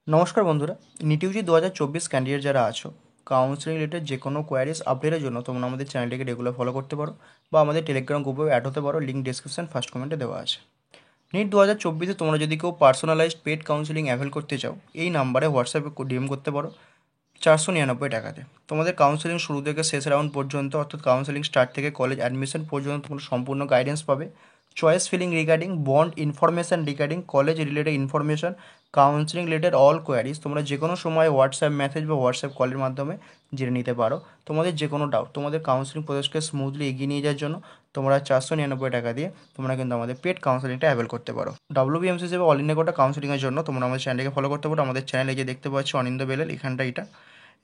নমস্কার বন্ধুরা, নিটিউজি 2024 ক্যান্ডিডেট যারা আছো, কাউন্সিলিং রিলেটেড যে কোনো কোয়ারিজ আপডেটের জন্য তোমরা আমাদের চ্যানেলটিকে রেগুলার ফলো করতে পারো বা আমাদের টেলিগ্রাম গ্রুপে অ্যাড হতে পারো। লিঙ্ক ডিসক্রিপশন ফার্স্ট কমেন্টে দেওয়া আছে। নিট 2024-এ তোমরা যদি কেউ পার্সোনালাইজড পেড কাউন্সিলিং অ্যাভেল করতে চাও, এই নাম্বারে হোয়াটসঅ্যাপে ডিএম করতে পারো 499 টাকাতে। তোমাদের কাউন্সিলিং শুরু থেকে শেষ রাউন্ড পর্যন্ত, অর্থাৎ কাউন্সিলিং স্টার্ট থেকে কলেজ অ্যাডমিশন পর্যন্ত তোমরা সম্পূর্ণ গাইডেন্স পাবে। Choice filling regarding bond information, regarding college related information, counselling related all queries তোমরা যে কোনো সময় হোয়াটসঅ্যাপ মেসেজ বা হোয়াটসঅ্যাপ কলের মাধ্যমে জেনে নিতে পারো। তোমাদের যে কোনো ডাউট, তোমাদের কাউন্সিলিং প্রসেসকে স্মুথলি এগিয়ে নিয়ে যাওয়ার জন্য তোমরা 499 টাকা দিয়ে তোমরা কিন্তু আমাদের পেড কাউন্সিলিংটা অ্যাভেল করতে পারো। ডাব্লিউবিএমসি হিসেবে অল ইন্ডিয়া কোটা কাউন্সিলিংয়ের জন্য তোমরা আমাদের চ্যানেলকে ফলো করতে পারো। আমাদের চ্যানেলে যে দেখতে পাচ্ছ অনিন্দ বেলেল, এখানটা এটা,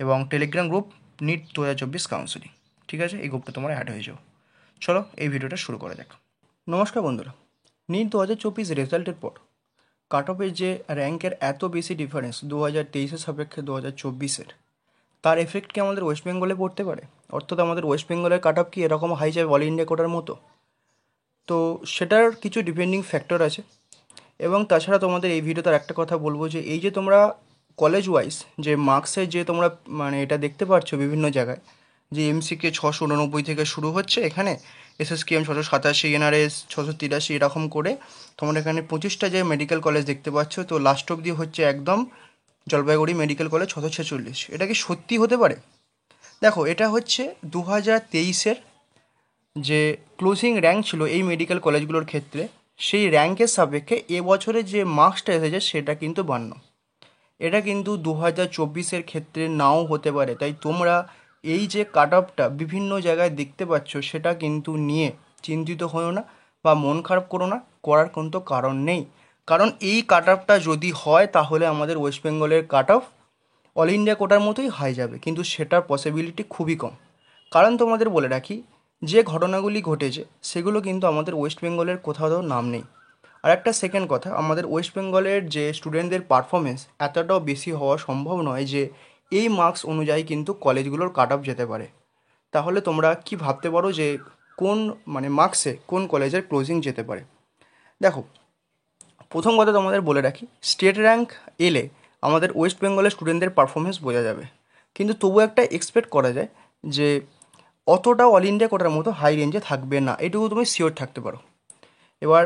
এবং টেলিগ্রাম গ্রুপ নিট 2024 কাউন্সিলিং। ঠিক আছে, এই গ্রুপটা তোমরা অ্যাড হয়ে যাও। চলো এই ভিডিওটা শুরু করা যাক। নমস্কার বন্ধুরা, নিট 2024 রেজাল্টের পর কাট অফের যে র্যাঙ্কের এত বেশি ডিফারেন্স 2023-এর সাপেক্ষে 2024-এর, তার এফেক্ট কি আমাদের ওয়েস্ট বেঙ্গলে পড়তে পারে? অর্থাৎ আমাদের ওয়েস্ট বেঙ্গলের কাট অফ কি এরকম হাই যাবে অল ইন্ডিয়া কোটার মতো? তো সেটার কিছু ডিপেন্ডিং ফ্যাক্টর আছে। এবং তাছাড়া তোমাদের এই ভিডিওতে একটা কথা বলবো যে এই যে তোমরা কলেজ ওয়াইজ যে মার্কসের যে তোমরা মানে এটা দেখতে পাচ্ছ বিভিন্ন জায়গায়, যে এমসিকে 689 থেকে শুরু হচ্ছে, এখানে এসএসকেএম 687, এনআরএস 683, এরকম করে তোমরা এখানে 25টা যে মেডিকেল কলেজ দেখতে পাচ্ছ, তো লাস্ট অবধি হচ্ছে একদম জলপাইগুড়ি মেডিকেল কলেজ 646। এটা কি সত্যি হতে পারে? দেখো, এটা হচ্ছে 2023-এর যে ক্লোজিং র্যাঙ্ক ছিল এই মেডিকেল কলেজগুলোর ক্ষেত্রে, সেই র্যাঙ্কের সাপেক্ষে এবছরে যে মার্কসটা এসেছে সেটা কিন্তু 52। এটা কিন্তু 2024-এর ক্ষেত্রে নাও হতে পারে। তাই তোমরা এই যে কাট অফটা বিভিন্ন জায়গায় দেখতে পাচ্ছ, সেটা কিন্তু নিয়ে চিন্তিত হও না বা মন খারাপ করো না, করার কিন্তু কারণ নেই। কারণ এই কাট অফটা যদি হয় তাহলে আমাদের ওয়েস্ট বেঙ্গলের কাট অফ অল ইন্ডিয়া কোটার মতোই হাই যাবে, কিন্তু সেটার পসিবিলিটি খুবই কম। কারণ তোমাদের বলে রাখি, যে ঘটনাগুলি ঘটেছে সেগুলো কিন্তু আমাদের ওয়েস্ট বেঙ্গলের কোথাও নাম নেই। আর একটা সেকেন্ড কথা, আমাদের ওয়েস্ট বেঙ্গলের যে স্টুডেন্টদের পারফরমেন্স এতটাও বেশি হওয়া সম্ভব নয় যে এই মার্কস অনুযায়ী কিন্তু কলেজগুলোর কাট অফ যেতে পারে। তাহলে তোমরা কি ভাবতে পারো যে কোন মানে মার্কসে কোন কলেজের ক্লোজিং যেতে পারে? দেখো, প্রথম কথা তোমাদের বলে রাখি, স্টেট র্যাঙ্ক এলে আমাদের ওয়েস্ট বেঙ্গলের স্টুডেন্টদের পারফরমেন্স বোঝা যাবে, কিন্তু তবু একটা এক্সপেক্ট করা যায় যে অতটা অল ইন্ডিয়া কোটার মতো হাই রেঞ্জে থাকবে না, এটুকু তুমি শিওর থাকতে পারো। এবার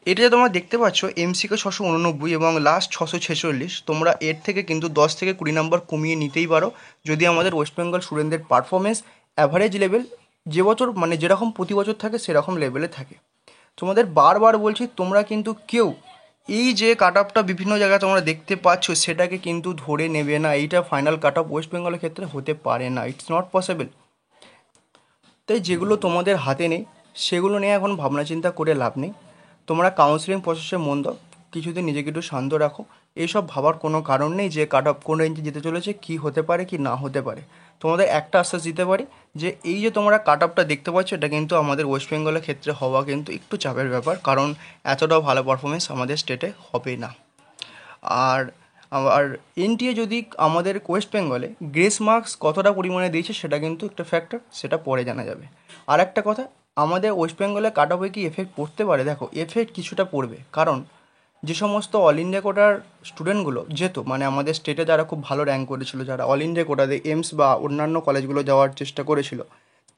এটা যে তোমরা দেখতে পাচ্ছ এমসিকে 689 এবং লাস্ট 646, তোমরা এর থেকে কিন্তু 10 থেকে 20 নাম্বার কমিয়ে নিতেই পারো যদি আমাদের ওয়েস্ট বেঙ্গল স্টুডেন্টদের পারফরমেন্স অ্যাভারেজ লেভেল যে বছর মানে যেরকম প্রতি বছর থাকে সেরকম লেভেলে থাকে। তোমাদের বারবার বলছি, তোমরা কিন্তু কেউ এই যে কাট অফটা বিভিন্ন জায়গায় তোমরা দেখতে পাচ্ছ সেটাকে কিন্তু ধরে নেবে না। এইটা ফাইনাল কাট অফ ওয়েস্ট বেঙ্গলের ক্ষেত্রে হতে পারে না, ইটস নট পসিবল। তাই যেগুলো তোমাদের হাতে নেই সেগুলো নিয়ে এখন ভাবনা চিন্তা করে লাভ নেই। তোমরা কাউন্সিলিং প্রসেসে মন দাও, কিছুদিন নিজেকে একটু শান্ত রাখো। এইসব ভাবার কোনো কারণ নেই যে কাট অফ কোন রেঞ্জে যেতে চলেছে, কী হতে পারে কি না হতে পারে। তোমাদের একটা আশ্বাস দিতে পারি যে এই যে তোমরা কাট অফটা দেখতে পাচ্ছ, এটা কিন্তু আমাদের ওয়েস্ট বেঙ্গলের ক্ষেত্রে হওয়া কিন্তু একটু চাপের ব্যাপার, কারণ এতটাও ভালো পারফরমেন্স আমাদের স্টেটে হবে না। আর আর এনটিএ যদি আমাদের ওয়েস্ট বেঙ্গলে গ্রেস মার্কস কতটা পরিমাণে দিয়েছে সেটা কিন্তু একটা ফ্যাক্টর, সেটা পরে জানা যাবে। আর একটা কথা, আমাদের ওয়েস্ট বেঙ্গলে কাট অফে কি এফেক্ট পড়তে পারে? দেখো, এফেক্ট কিছুটা পড়বে, কারণ যে সমস্ত অল ইন্ডিয়া কোটার স্টুডেন্টগুলো যেত, মানে আমাদের স্টেটে যারা খুব ভালো র্যাঙ্ক করেছিল, যারা অল ইন্ডিয়া কোটাতে এইমস বা অন্যান্য কলেজগুলো যাওয়ার চেষ্টা করেছিল,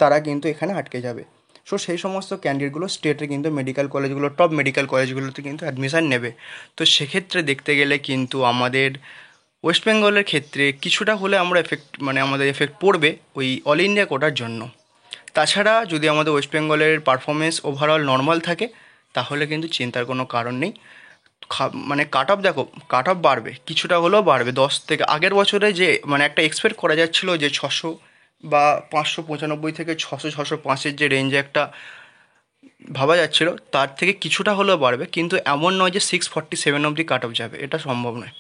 তারা কিন্তু এখানে আটকে যাবে। সো সেই সমস্ত ক্যান্ডিডেটগুলো স্টেটে কিন্তু মেডিকেল কলেজগুলো, টপ মেডিকেল কলেজগুলোতে কিন্তু অ্যাডমিশান নেবে। তো সেক্ষেত্রে দেখতে গেলে কিন্তু আমাদের ওয়েস্ট বেঙ্গলের ক্ষেত্রে কিছুটা হলে আমরা এফেক্ট মানে আমাদের এফেক্ট পড়বে ওই অল ইন্ডিয়া কোটার জন্য। তাছাড়া যদি আমাদের ওয়েস্ট বেঙ্গলের পারফরমেন্স ওভারঅল নর্মাল থাকে তাহলে কিন্তু চিন্তার কোনো কারণ নেই। মানে কাট অফ দেখো, কাট অফ বাড়বে, কিছুটা হলেও বাড়বে। 10 থেকে আগের বছরে যে মানে একটা এক্সপেক্ট করা যাচ্ছিলো যে 600 বা 595 থেকে 600 605-এর যে রেঞ্জে একটা ভাবা যাচ্ছিল, তার থেকে কিছুটা হলেও বাড়বে, কিন্তু এমন নয় যে 647 অবধি কাট অফ যাবে, এটা সম্ভব নয়।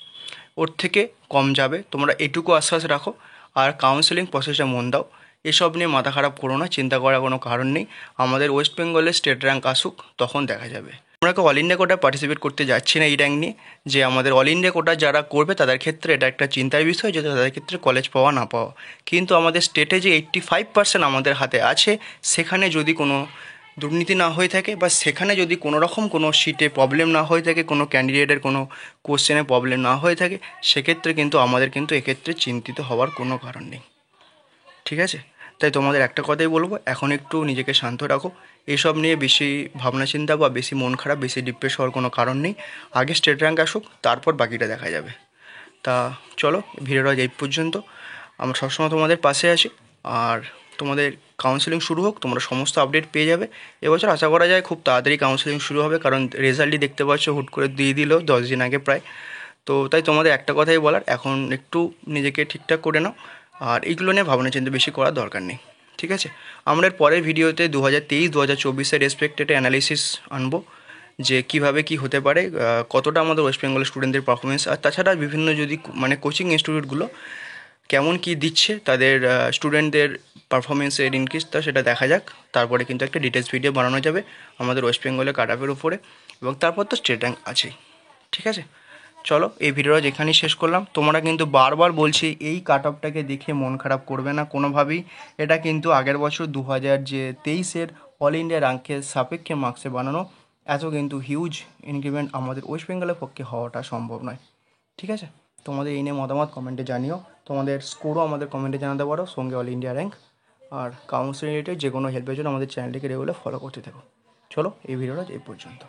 ওর থেকে কম যাবে, তোমরা এটুকু আশ্বাস রাখো। আর কাউন্সেলিং প্রসেসে মন দাও, এসব নিয়ে মাথা খারাপ করো না, চিন্তা করার কোনো কারণ নেই। আমাদের ওয়েস্ট বেঙ্গলের স্টেট র্যাঙ্ক আসুক, তখন দেখা যাবে। আমরা কেউ অল ইন্ডিয়া কোটায় পার্টিসিপেট করতে যাচ্ছি না এই র্যাঙ্ক নিয়ে, যে আমাদের অল ইন্ডিয়া কোটা যারা করবে তাদের ক্ষেত্রে এটা একটা চিন্তার বিষয় যে তাদের ক্ষেত্রে কলেজ পাওয়া না পাওয়া। কিন্তু আমাদের স্টেটে যে 85% আমাদের হাতে আছে, সেখানে যদি কোনো দুর্নীতি না হয়ে থাকে বা সেখানে যদি কোনো রকম কোনো সিটে প্রবলেম না হয়ে থাকে, কোনো ক্যান্ডিডেটের কোনো কোশ্চেনে প্রবলেম না হয়ে থাকে, সেক্ষেত্রে কিন্তু আমাদের কিন্তু এক্ষেত্রে চিন্তিত হওয়ার কোনো কারণ নেই। ঠিক আছে? তাই তোমাদের একটা কথাই বলবো, এখন একটু নিজেকে শান্ত রাখো। এসব নিয়ে বেশি ভাবনা চিন্তা বা বেশি মন খারাপ, বেশি ডিপ্রেস হওয়ার কোনো কারণ নেই। আগে স্টেট র্যাঙ্ক আসুক, তারপর বাকিটা দেখা যাবে। তা চলো, ভিডিওটা এই পর্যন্ত। আমরা সবসময় তোমাদের পাশে আছি। আর তোমাদের কাউন্সেলিং শুরু হোক, তোমরা সমস্ত আপডেট পেয়ে যাবে। এবছর আশা করা যায় খুব তাড়াতাড়ি কাউন্সেলিং শুরু হবে, কারণ রেজাল্টই দেখতে পাচ্ছ হুট করে দিয়ে দিল 10 দিন আগে প্রায়। তো তাই তোমাদের একটা কথাই বলার, এখন একটু নিজেকে ঠিকঠাক করে নাও। আর এইগুলো নিয়ে ভাবনা চিন্তা বেশি করার দরকার নেই। ঠিক আছে? আমরা এর পরের ভিডিওতে 2023 2024-এর রেসপেক্টেড অ্যানালিসিস আনবো, যে কিভাবে কি হতে পারে, কতটা আমাদের ওয়েস্ট বেঙ্গলের স্টুডেন্টদের পারফরমেন্স, আর তাছাড়া বিভিন্ন যদি মানে কোচিং ইনস্টিটিউটগুলো কেমন কি দিচ্ছে তাদের স্টুডেন্টদের পারফরমেন্সের ইনক্রিজ, তা সেটা দেখা যাক। তারপরে কিন্তু একটা ডিটেলস ভিডিও বানানো যাবে আমাদের ওয়েস্ট বেঙ্গলের কাট অফের উপরে, এবং তারপর তো স্টেট র্যাঙ্ক আছেই। ঠিক আছে? চলো, এই ভিডিওটা যেখানেই শেষ করলাম। তোমরা কিন্তু বারবার বলছি এই কাট অফটাকে দেখে মন খারাপ করবে না কোনোভাবেই। এটা কিন্তু আগের বছর 2023-এর অল ইন্ডিয়া র্যাঙ্কের সাপেক্ষে মার্কসে বানানো। এত কিন্তু হিউজ ইনক্রিমেন্ট আমাদের ওয়েস্ট বেঙ্গলের পক্ষে হওয়াটা সম্ভব নয়। ঠিক আছে? তোমাদের এই নিয়ে মতামত কমেন্টে জানিও। তোমাদের স্কোরও আমাদের কমেন্টে জানাতে পারো, সঙ্গে অল ইন্ডিয়া র্যাঙ্ক। আর কাউন্সিলিং রিলেটেড যে কোনো হেল্পের জন্য আমাদের চ্যানেলটিকে রেগুলার ফলো করতে থাকো। চলো, এই ভিডিওটা এই পর্যন্ত।